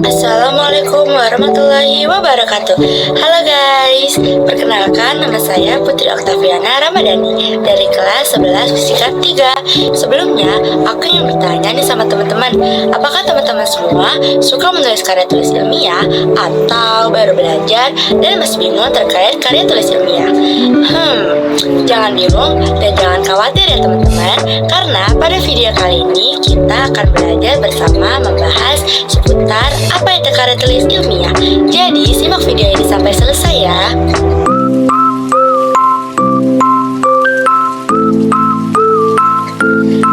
Assalamualaikum warahmatullahi wabarakatuh. Halo guys, perkenalkan nama saya Putri Oktaviana Ramadhani dari kelas 11 Fisika 3. Sebelumnya, aku ingin bertanya nih sama teman-teman, apakah teman-teman semua suka menulis karya tulis ilmiah atau baru belajar dan masih bingung terkait karya tulis ilmiah? Jangan bingung dan jangan khawatir ya teman-teman, karena pada video kali ini kita akan belajar bersama membahas seputar apa itu karya tulis ilmiah. Jadi simak video ini sampai selesai ya.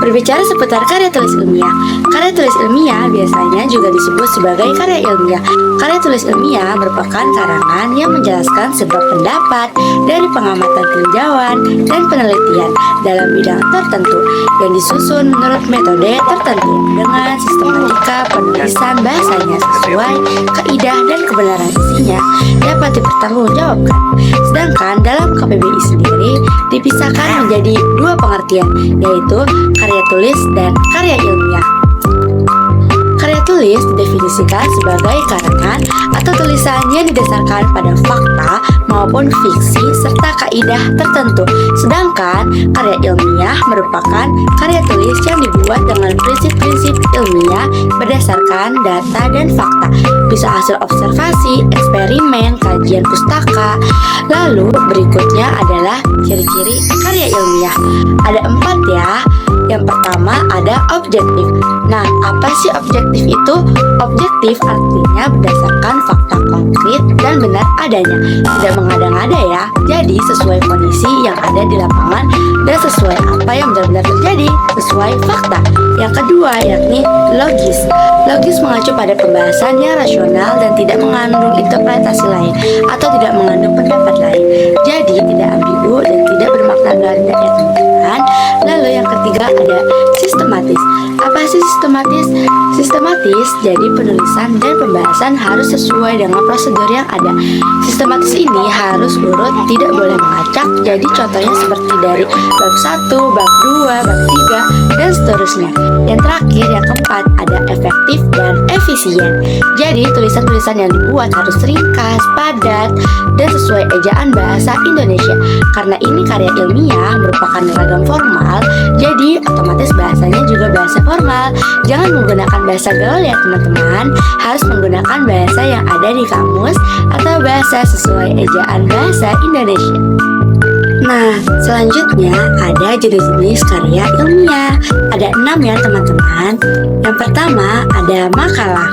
Berbicara seputar karya tulis ilmiah, karya tulis ilmiah biasanya juga disebut sebagai karya ilmiah. Karya tulis ilmiah merupakan karangan yang menjelaskan sebuah pendapat dari pengamatan tinjauan dan penelitian dalam bidang tertentu yang disusun menurut metode tertentu dengan sistematika penulisan bahasanya sesuai kaidah dan kebenaran isinya dapat dipertanggungjawabkan. Sedangkan dalam KBBI sendiri dipisahkan menjadi dua pengertian, yaitu karya tulis dan karya ilmiah. Karya tulis didefinisikan sebagai karangan atau tulisan yang didasarkan pada fakta maupun fiksi serta kaidah tertentu. Sedangkan karya ilmiah merupakan karya tulis yang dibuat dengan prinsip-prinsip ilmiah berdasarkan data dan fakta, bisa hasil observasi, eksperimen, kajian pustaka. Lalu berikutnya adalah ciri-ciri karya ilmiah. Ada 4 ya. Yang pertama ada objektif. Nah, apa sih objektif itu? Objektif artinya berdasarkan fakta konkret dan benar adanya, tidak mengada-ngada ya. Jadi sesuai kondisi yang ada di lapangan dan sesuai apa yang benar-benar terjadi, sesuai fakta. Yang kedua yakni logis. Logis mengacu pada pembahasan yang rasional dan tidak mengandung interpretasi lain atau tidak mengandung pendapat lain. Jadi tidak ambigu dan tidak bermakna ganda ya teman-teman. Lalu yang ketiga ada sistematis. Apa sih sistematis? Sistematis jadi penulisan dan pembahasan harus sesuai dengan prosedur yang ada. Sistematis ini harus urut, tidak boleh mengacak. Jadi contohnya seperti dari bab 1, bab 2, bab 3 dan seterusnya. Yang terakhir yang keempat ada efektif dan efisien. Jadi tulisan-tulisan yang dibuat harus ringkas, padat dan sesuai ejaan bahasa Indonesia. Karena ini karya ilmiah merupakan ragam formal, jadi otomatis bahasanya juga bahasa formal. Jangan menggunakan bahasa gaul ya teman-teman, harus menggunakan bahasa yang ada di kamus atau bahasa sesuai ejaan bahasa Indonesia. Nah, selanjutnya ada jenis-jenis karya ilmiah. Ada 6 ya teman-teman. Yang pertama ada makalah.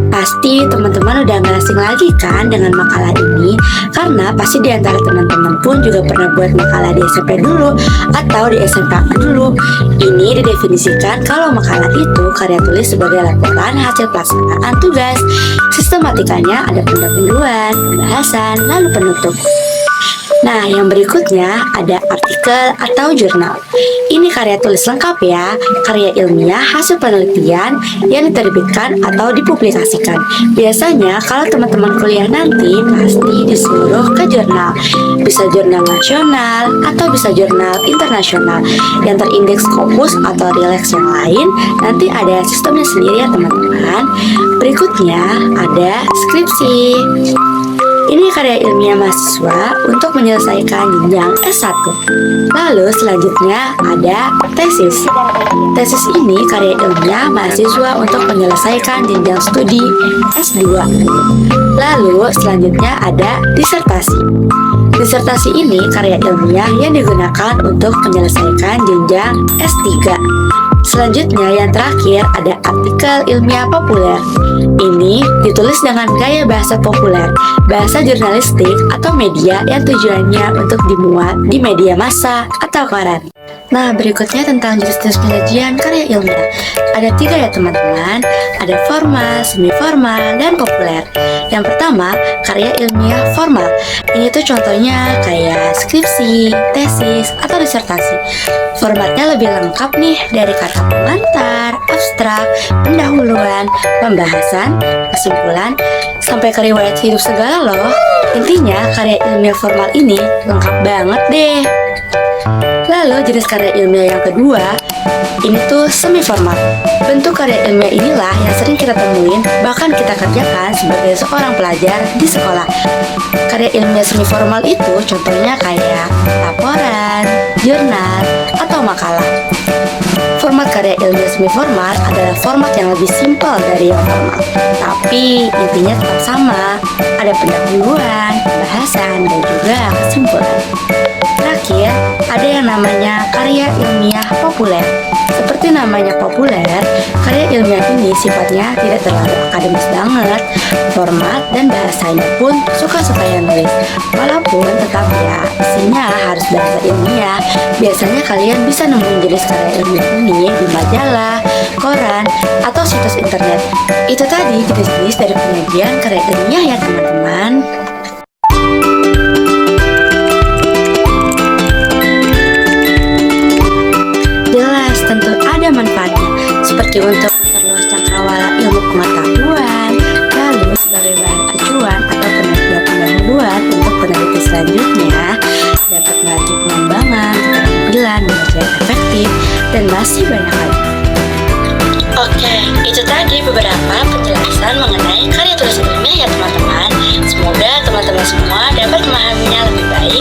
Pasti teman-teman udah gak asing lagi kan dengan makalah ini, karena pasti di antara teman-teman pun juga pernah buat makalah di SMP dulu atau di SMA dulu. Ini didefinisikan kalau makalah itu karya tulis sebagai laporan hasil pelaksanaan tugas. Sistematikanya ada pendahuluan, pembahasan, lalu penutup. Nah, yang berikutnya ada artikel atau jurnal. Ini karya tulis lengkap ya, karya ilmiah hasil penelitian yang diterbitkan atau dipublikasikan. Biasanya kalau teman-teman kuliah nanti pasti disuruh ke jurnal. Bisa jurnal nasional atau bisa jurnal internasional yang terindeks Scopus atau Relax yang lain. Nanti ada sistemnya sendiri ya teman-teman. Berikutnya ada skripsi. Ini karya ilmiah mahasiswa untuk menyelesaikan jenjang S1. Lalu selanjutnya ada tesis. Tesis ini karya ilmiah mahasiswa untuk menyelesaikan jenjang studi S2. Lalu selanjutnya ada disertasi. Disertasi ini karya ilmiah yang digunakan untuk menyelesaikan jenjang S3. Selanjutnya yang terakhir ada artikel ilmiah populer. Ini ditulis dengan gaya bahasa populer, bahasa jurnalistik atau media yang tujuannya untuk dimuat di media massa atau koran. Nah, berikutnya tentang jenis-jenis penyajian karya ilmiah. Ada 3 ya teman-teman, ada formal, semi formal, dan populer. Yang pertama, karya ilmiah formal. Ini tuh contohnya kayak skripsi, tesis, atau disertasi. Formatnya lebih lengkap nih dari kata pengantar, abstrak, pendahuluan, pembahasan, kesimpulan, sampai ke riwayat hidup segala loh. Intinya karya ilmiah formal ini lengkap banget deh. Lalu jenis karya ilmiah yang kedua Ini tuh semi formal. Bentuk karya ilmiah inilah yang sering kita temuin, bahkan kita kerjakan sebagai seorang pelajar di sekolah. Karya ilmiah semi formal itu contohnya kayak laporan, jurnal, atau makalah. Format karya ilmiah semi formal adalah format yang lebih simpel dari yang formal, tapi intinya tetap sama. Ada pendahuluan, pembahasan, dan juga kesimpulan. Terakhir, ada yang namanya karya ilmiah populer. Seperti namanya populer, karya ilmiah ini sifatnya tidak terlalu akademis banget. Format dan bahasanya pun suka-suka yang nulis. Walaupun tetap ya, isinya harus bahasa ilmiah. Biasanya kalian bisa nemuin jenis karya ilmiah ini di majalah, koran, atau situs internet. Itu tadi jenis-jenis dari penyajian karya ilmiah ya teman-teman. Jelas tentu ada manfaatnya, seperti untuk memperluas cakrawala ilmu pengetahuan, lalu sebagai bahan acuan atau penelitian pendahuluan untuk peneliti selanjutnya, dapat melatih pengembangan, keterampilan, belajar efektif, dan masih banyak lagi. Oke, itu tadi beberapa penjelasan mengenai karya tulis ilmiah ya teman-teman. Semoga teman-teman semua dapat memahaminya lebih baik